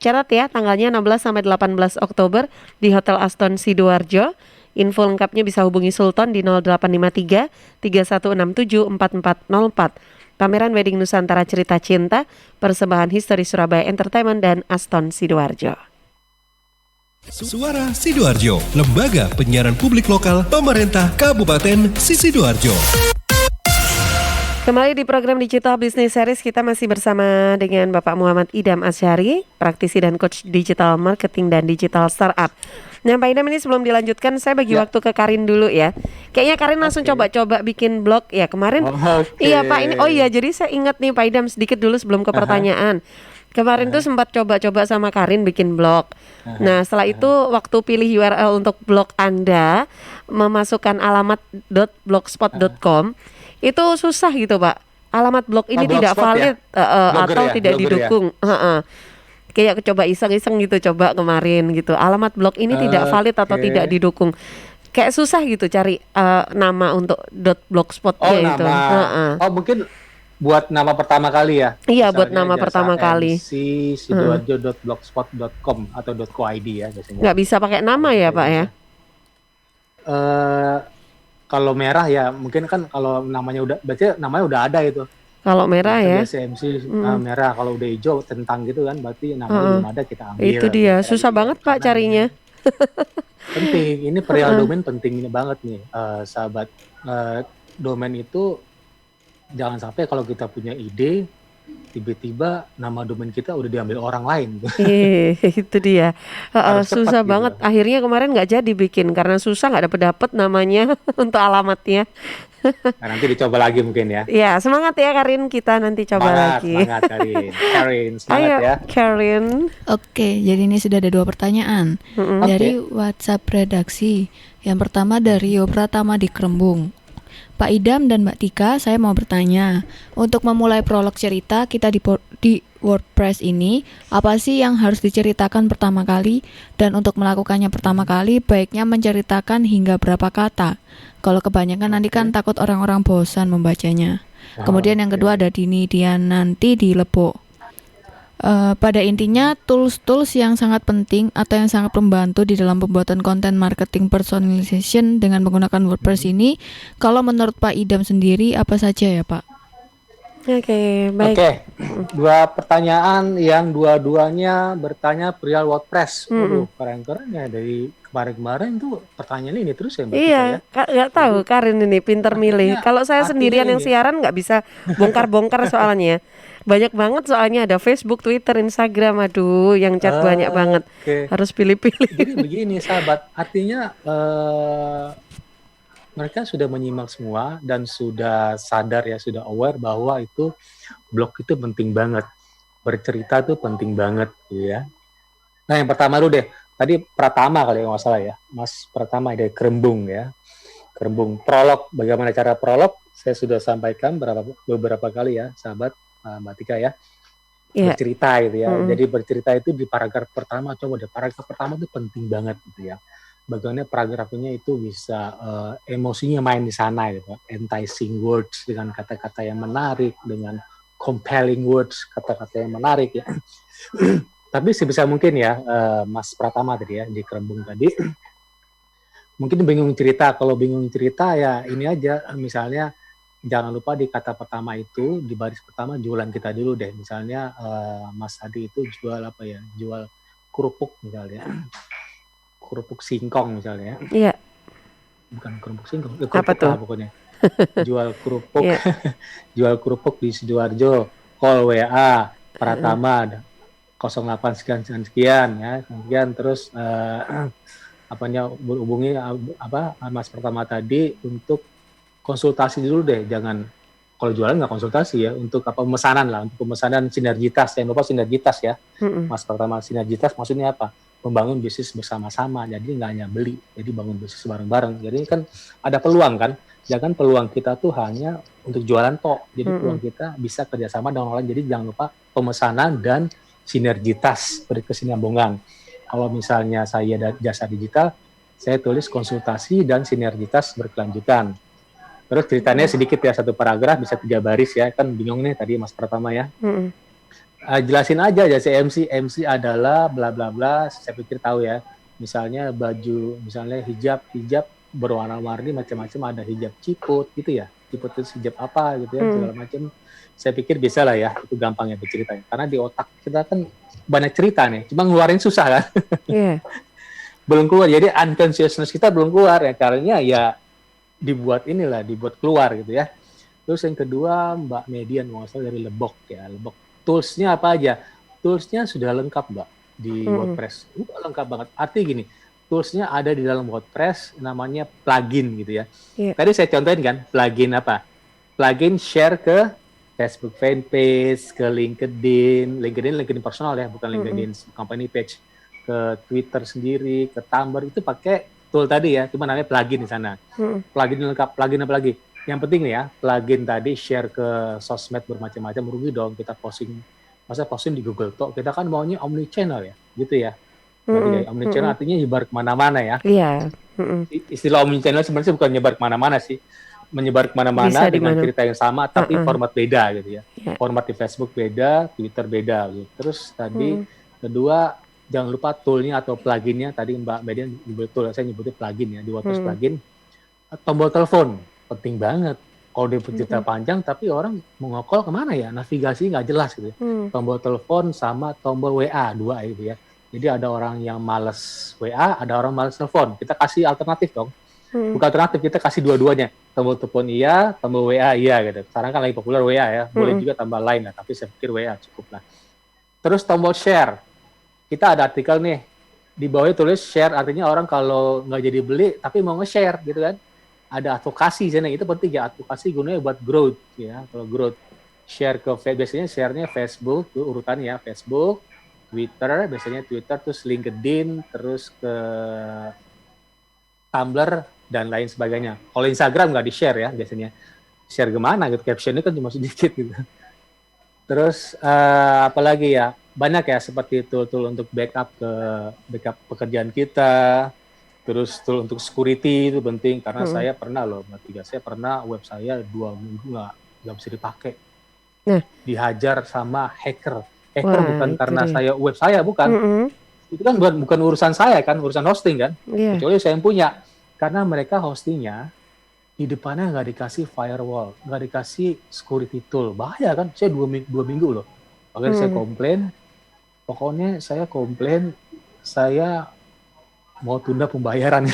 catat ya, tanggalnya 16 sampai 18 Oktober di Hotel Aston Sidoarjo. Info lengkapnya bisa hubungi Sultan di 0853 3167 4404. Pameran Wedding Nusantara Cerita Cinta, persembahan History Surabaya Entertainment dan Aston Sidoarjo. Suara Sidoarjo, lembaga penyiaran publik lokal pemerintah Kabupaten Sidoarjo. Kembali di program Digital Business Series, kita masih bersama dengan Bapak Muhammad Idam Asyari, praktisi dan coach digital marketing dan digital startup. Nah, Pak Idam, ini sebelum dilanjutkan, saya bagi waktu ke Karin dulu ya. Kayaknya Karin langsung coba-coba bikin blog ya kemarin. Iya Pak, ini jadi saya ingat nih Pak Idam sedikit dulu sebelum ke pertanyaan. Kemarin tuh sempat coba-coba sama Karin bikin blog. Nah, setelah itu waktu pilih URL untuk blog Anda, memasukkan alamat .blogspot.com, itu susah gitu Pak. Alamat blog ini tidak valid atau tidak didukung. Kayak coba iseng-iseng gitu, coba kemarin gitu. Alamat blog ini tidak valid atau tidak didukung. Kayak susah gitu cari nama untuk .blogspot-nya itu. Oh, mungkin buat nama pertama kali ya? Iya, buat nama pertama kali. sidoarjo.blogspot.com atau .co.id ya biasanya. Nggak bisa pakai nama ya Pak ya? Kalau merah ya mungkin kan kalau namanya udah ada itu. Kalau merah ya. SMC merah, kalau udah hijau tentang gitu kan berarti namanya belum ada, kita ambil. Itu dia, susah banget Pak carinya. Penting, ini perihal domain penting banget nih sahabat. Domain itu jangan sampai kalau kita punya ide tiba-tiba nama domain kita udah diambil orang lain. Itu dia. Susah banget. Gitu. Akhirnya kemarin nggak jadi bikin karena susah, nggak dapet namanya untuk alamatnya. Nah, nanti dicoba lagi mungkin ya. Ya, semangat ya Karin, kita nanti coba lagi. Semangat Karin, semangat. Ayo, ya. Karin. Oke, jadi ini sudah ada 2 pertanyaan dari WhatsApp redaksi. Yang pertama dari Yo Pratama di Kerembung. Pak Idam dan Mbak Tika, saya mau bertanya, untuk memulai prolog cerita kita di WordPress ini, apa sih yang harus diceritakan pertama kali? Dan untuk melakukannya pertama kali, baiknya menceritakan hingga berapa kata? Kalau kebanyakan nanti kan takut orang-orang bosan membacanya. Kemudian yang kedua ada Dini Diananti di Lebo. Pada intinya tools-tools yang sangat penting atau yang sangat membantu di dalam pembuatan konten marketing personalization dengan menggunakan WordPress ini, kalau menurut Pak Idam sendiri apa saja ya Pak? Oke, baik. Oke, 2 pertanyaan yang dua-duanya bertanya perihal WordPress. Keren-keren ya, dari kemarin-kemarin tuh pertanyaan ini terus ya Mbak Iya, Tika ya. Nggak tahu Karin ini pinter milih. Kalau saya sendirian yang siaran nggak bisa bongkar-bongkar soalnya. Banyak banget soalnya, ada Facebook, Twitter, Instagram, aduh yang chat banyak banget. Harus pilih-pilih. Jadi begini sahabat, artinya mereka sudah menyimak semua dan sudah sadar ya, sudah aware bahwa itu blog itu penting banget. Bercerita itu penting banget gitu ya. Nah, yang pertama dulu deh. Tadi Pratama kali nggak salah ya. Mas Pratama dari Kerembung ya. Kerembung. Prolog, bagaimana cara prolog? Saya sudah sampaikan beberapa kali ya, sahabat Mbak Tika ya. Bercerita gitu ya. Jadi bercerita itu di paragraf pertama, coba deh paragraf pertama itu penting banget gitu ya. Bagaimana paragrafnya itu bisa emosinya main di sana gitu. Enticing words dengan kata-kata yang menarik, dengan compelling words, kata-kata yang menarik ya. Tapi sebisa mungkin ya, Mas Pratama tadi ya, di Kerembung tadi, mungkin bingung cerita. Kalau bingung cerita ya ini aja, misalnya jangan lupa di kata pertama itu, di baris pertama jualan kita dulu deh. Misalnya Mas Adi itu jual apa ya, jual kerupuk misalnya. Kerupuk singkong misalnya. Iya. Bukan kerupuk singkong, apa tuh? Pokoknya. Jual kerupuk, jual kerupuk di Sidoarjo, call WA, Pratama, 08 sekian ya, kemudian terus berhubungi Mas Pratama tadi untuk konsultasi dulu deh, jangan kalau jualan nggak konsultasi ya, untuk pemesanan lah, untuk pemesanan sinergitas, jangan lupa sinergitas ya. Mas Pratama, sinergitas maksudnya apa? membangun bisnis bersama-sama. Jadi nggak hanya beli, jadi bangun bisnis bareng-bareng. Jadi kan ada peluang kan. Jangan peluang kita tuh hanya untuk jualan tok. Jadi peluang kita bisa kerjasama dengan orang lain. Jadi jangan lupa pemesanan dan sinergitas, berkesinambungan. Kalau misalnya saya ada jasa digital, saya tulis konsultasi dan sinergitas berkelanjutan. Terus ceritanya sedikit ya, satu paragraf bisa 3 baris ya, kan bingung nih tadi Mas Pratama ya. Jelasin aja jasa MC adalah bla bla bla, saya pikir tahu ya. Misalnya baju, misalnya hijab berwarna-warni macam-macam, ada hijab ciput gitu ya. Ciput itu hijab apa gitu ya, segala macam. Saya pikir bisa lah ya, itu gampang ya berceritanya. Karena di otak kita kan banyak cerita nih, cuma ngeluarin susah kan. Belum keluar, jadi unconsciousness kita belum keluar ya, karena ya dibuat keluar gitu ya. Terus yang kedua Mbak Median dari Lebok ya. Lebok toolsnya apa aja? Toolsnya sudah lengkap Mbak di WordPress. Lengkap banget. Artinya gini, toolsnya ada di dalam WordPress, namanya plugin gitu ya. Tadi saya contohin kan, plugin apa? Plugin share ke Facebook fanpage, ke LinkedIn personal ya, bukan LinkedIn company page, ke Twitter sendiri, ke Tumblr, itu pakai tool tadi ya, cuma namanya plugin di sana. Plugin lengkap, plugin apa lagi? Yang penting nih ya, plugin tadi share ke sosmed bermacam-macam, rugi dong kita posting. Masa posting di Google Talk, kita kan maunya omni channel ya, gitu ya. Omni channel artinya nyebar kemana-mana ya. Iya. Istilah omni channel sebenarnya bukan nyebar kemana-mana sih, menyebar kemana-mana dengan cerita yang sama, tapi format beda gitu ya. Format di Facebook beda, Twitter beda gitu. Terus tadi kedua, jangan lupa toolnya atau pluginnya, tadi Mbak Median nyebut tool, saya nyebutnya plugin ya, di WordPress plugin. Tombol telepon, penting banget. Kalau dia cerita panjang, tapi orang mau nge-call kemana ya, navigasi nggak jelas gitu ya. Tombol telepon sama tombol WA, 2 gitu ya. Jadi ada orang yang males WA, ada orang males telepon. Kita kasih alternatif dong. Bukan alternatif, kita kasih dua-duanya. Tombol telepon iya, tombol WA iya gitu. Sekarang kan lagi populer WA ya, boleh juga tambah lain lah, tapi saya pikir WA cukup lah. Terus tombol share. Kita ada artikel nih, di bawahnya tulis share, artinya orang kalau nggak jadi beli, tapi mau nge-share gitu kan. Ada advokasi sana, itu penting ya, advokasi gunanya buat growth ya. Kalau growth, share ke biasanya share-nya Facebook, tuh urutannya ya, Facebook, Twitter, biasanya Twitter, terus LinkedIn, terus ke Tumblr, dan lain sebagainya. Kalau Instagram nggak di-share ya, biasanya. Share kemana gitu, captionnya kan cuma sedikit gitu. Terus apalagi ya, banyak ya seperti tool untuk backup pekerjaan kita, terus tool untuk security itu penting, karena saya pernah web saya 2 minggu nggak bisa dipakai. Dihajar sama hacker. Bukan karena web saya bukan. Itu kan bukan urusan saya kan, urusan hosting kan. Kecuali saya yang punya. Karena mereka hostingnya di depannya nggak dikasih firewall, nggak dikasih security tool. Bahaya kan, saya 2 minggu loh. Makanya saya komplain. Pokoknya saya komplain, saya mau tunda pembayaran.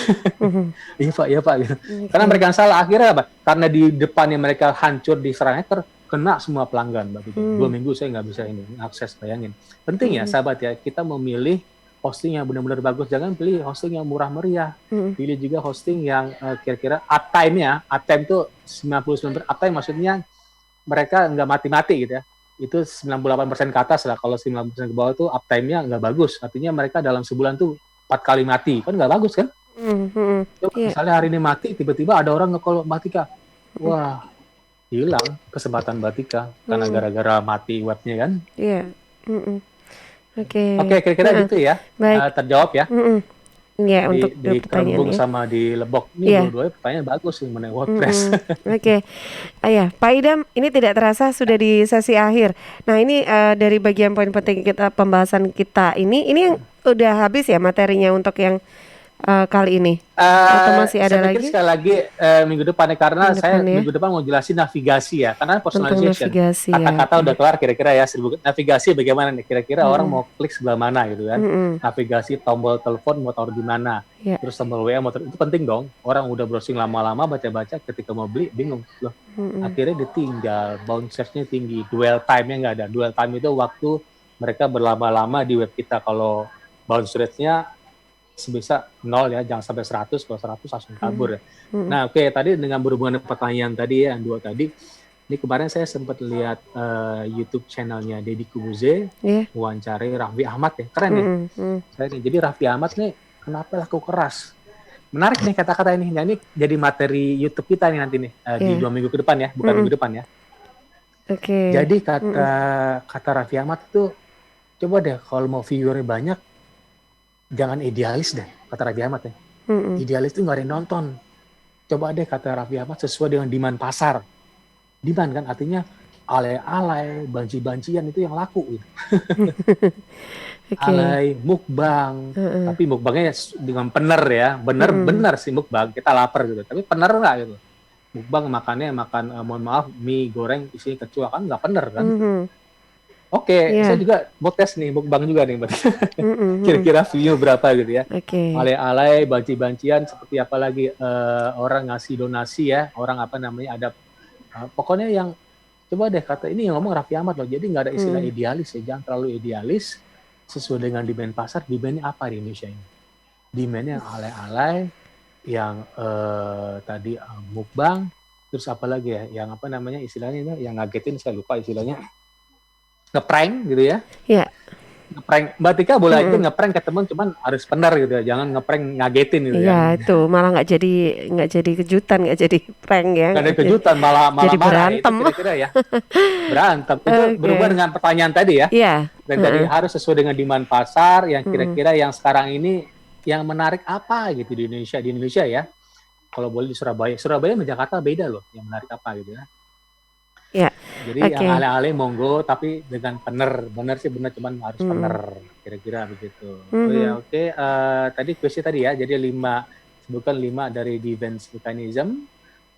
Iya Pak. Gitu. Karena mereka yang salah. Akhirnya apa? Karena di depannya mereka hancur diserang hacker, kena semua pelanggan. 2 minggu saya nggak bisa akses, bayangin. Penting ya sahabat ya, kita memilih hosting yang benar-benar bagus. Jangan pilih hosting yang murah meriah. Pilih juga hosting yang kira-kira uptime-nya. Uptime itu 99%. Uptime maksudnya mereka nggak mati-mati gitu ya. Itu 98% ke atas lah. Kalau 90% ke bawah itu uptime-nya nggak bagus. Artinya mereka dalam sebulan tuh 4 kali mati. Kan nggak bagus kan? Misalnya hari ini mati, tiba-tiba ada orang nge-call Mbak Tika. Wah, hilang kesempatan Mbak Tika. Karena gara-gara mati webnya kan? Iya. Oke, kira-kira gitu ya. Terjawab ya. Iya, untuk di Kerembung ya. sama di Lebok. Ini dua-duanya pertanyaan bagus sih mengenai WordPress. Oke. Pak Idam, ini tidak terasa sudah di sesi akhir. Nah, ini dari bagian poin penting pembahasan kita ini yang udah habis ya materinya untuk yang kali ini? Atau masih ada lagi? Sekali lagi minggu depan ya, karena saya minggu depan mau jelasin navigasi ya, karena personalization. Kata-kata udah kelar kira-kira ya. Navigasi bagaimana nih? Kira-kira orang mau klik sebelah mana gitu kan? Navigasi tombol telepon mau taruh di mana? Terus tombol WA mau itu penting dong. Orang udah browsing lama-lama baca-baca, ketika mau beli bingung loh. Akhirnya ditinggal, bounce rate-nya tinggi, dwell time-nya nggak ada. Dwell time itu waktu mereka berlama-lama di web kita. Kalau bounce rate-nya sebisa 0 ya, jangan sampai 100, kalau 100 langsung kabur ya. Nah tadi dengan berhubungan dengan pertanyaan tadi ya, yang 2 tadi, Ini kemarin saya sempat lihat YouTube channelnya Deddy Kubuze, wawancari Raffi Ahmad ya, keren ya. Jadi Raffi Ahmad nih kenapa laku keras? Menarik nih kata-kata ini. Nah, ini jadi materi YouTube kita nih nanti nih di 2 minggu ke depan ya, bukan minggu depan ya. Oke. Jadi kata Raffi Ahmad tuh, coba deh kalau mau viewernya banyak, jangan idealis deh, kata Raffi Ahmad ya. Idealis tuh nggak ada yang nonton. Coba deh kata Raffi Ahmad sesuai dengan demand pasar. Demand kan artinya alay-alay, banci-bancian itu yang laku gitu. Alay, mukbang, tapi mukbangnya dengan bener ya, bener sih mukbang, kita lapar gitu, tapi bener nggak gitu. Mukbang makannya mohon maaf mie goreng isinya kecoa kan nggak bener kan. Oke, saya juga mau tes nih mukbang juga nih, kira-kira view berapa gitu ya. Alay-alay, banci-bancian, seperti apa lagi orang ngasih donasi ya, orang apa namanya ada pokoknya yang coba deh kata ini yang ngomong Raffi Ahmad loh, jadi nggak ada istilah idealis ya, jangan terlalu idealis, sesuai dengan demand pasar. Demandnya apa di Indonesia ini? Demandnya yang alay-alay, yang tadi mukbang, terus apa lagi ya, yang apa namanya istilahnya yang ngagetin, saya lupa istilahnya, ngeprank gitu ya. Iya. Ngeprank, Mbak Tika boleh aja ngeprank ke teman, cuman harus benar gitu ya, jangan ngeprank ngagetin gitu ya. Iya itu malah nggak jadi kejutan, nggak jadi prank ya. Nggak ada kejutan, malah jadi marah. berantem. Itu kira-kira ya. Berantem. Itu berhubungan dengan pertanyaan tadi ya. Iya. Dan tadi harus sesuai dengan demand pasar, yang kira-kira yang sekarang ini yang menarik apa gitu di Indonesia ya. Kalau boleh di Surabaya sama Jakarta beda loh, yang menarik apa gitu ya. Ya. Jadi yang alay-alay monggo, tapi dengan bener sih bener, cuman harus bener, kira-kira begitu. Oke. Tadi kuisnya tadi ya, jadi 5 dari defense mechanism,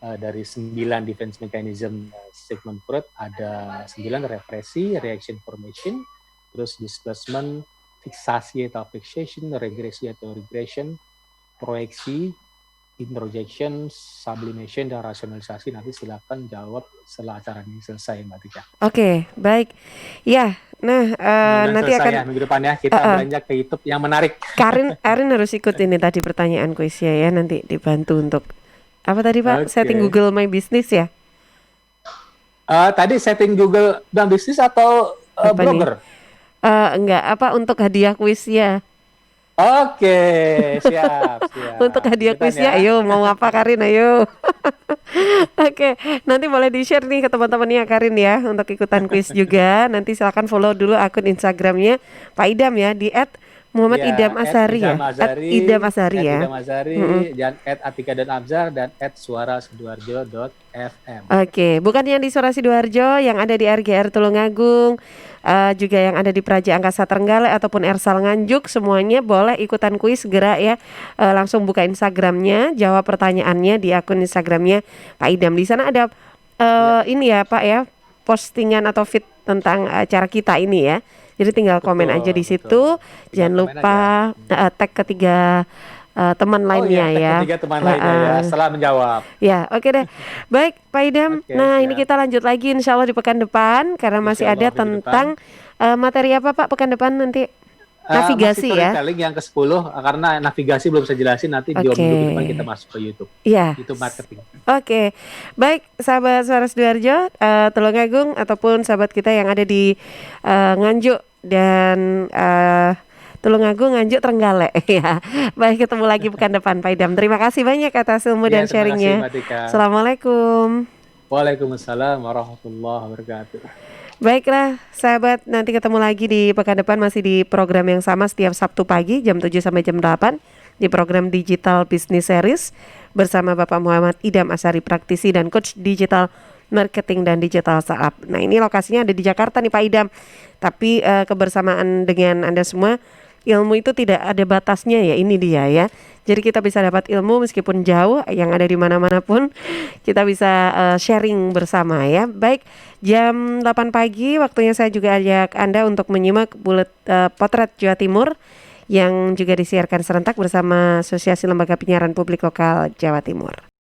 dari 9 defense mechanism Sigmund Freud, ada 9 represi, reaction formation, terus displacement, fiksasi atau fixation, regresi atau regression, proyeksi, introjection, sublimation, dan rasionalisasi. Nanti silakan jawab setelah acara ini selesai, Mbak Tika. Oke, baik. Ya, nah nanti akan ya, minggu depan ya kita beranjak ke YouTube yang menarik. Karin harus ikut ini tadi pertanyaan kuisnya ya, nanti dibantu untuk apa tadi Pak? Setting Google My Business ya? Tadi setting Google My Business atau blogger? Enggak, apa untuk hadiah kuisnya? Oke, siap. Untuk hadiah kuisnya, ayo mau apa Karin, ayo. Oke, nanti boleh di-share nih ke teman-temannya Karin ya untuk ikutan kuis juga. Nanti silakan follow dulu akun Instagramnya Pak Idam ya di @Muhammad Idam Azhari ya. @Idam Azhari ya. Idam Azhari, dan @atika.abzar dan @suarasidoarjo.fm. Oke, bukan yang di Suara Sidoarjo, yang ada di RGR Tulungagung, juga yang ada di Praja Angkasa Trenggalek ataupun Ersal Nganjuk, semuanya boleh ikutan kuis segera ya. Langsung buka Instagramnya, jawab pertanyaannya di akun Instagramnya Pak Idam. Di sana ada ini ya Pak ya, postingan atau feed tentang acara kita ini ya. Jadi tinggal komen aja di situ. Jangan lupa tag ketiga teman lainnya ya. Ketiga teman lainnya ya setelah menjawab. Ya, oke deh. Baik, Pak Idam. Ini kita lanjut lagi insya Allah di pekan depan karena masih ada tentang materi apa Pak pekan depan nanti? Navigasi masih ya. Yang ke-10 karena navigasi belum saya jelasin, nanti 2 minggu depan kita masuk ke YouTube. Iya. YouTube marketing. Oke. Baik, sahabat Suara Sidoarjo, Tulungagung ataupun sahabat kita yang ada di Nganjuk dan Tulungagung, Nganjuk, Trenggalek ya. Baik, ketemu lagi pekan depan Pak Idam. Terima kasih banyak atas ilmu dan sharingnya. Assalamualaikum. Waalaikumsalam warahmatullahi wabarakatuh. Baiklah sahabat, nanti ketemu lagi di pekan depan masih di program yang sama setiap Sabtu pagi jam 7 sampai jam 8 di program Digital Business Series bersama Bapak Muhammad Idam Azhari, praktisi dan coach digital marketing dan digital startup. Nah, ini lokasinya ada di Jakarta nih Pak Idam. Tapi kebersamaan dengan Anda semua, ilmu itu tidak ada batasnya ya, ini dia ya. Jadi kita bisa dapat ilmu meskipun jauh, yang ada di mana-mana pun kita bisa sharing bersama ya. Baik, jam 8 pagi waktunya saya juga ajak Anda untuk menyimak Potret Jawa Timur yang juga disiarkan serentak bersama Asosiasi Lembaga Penyiaran Publik Lokal Jawa Timur.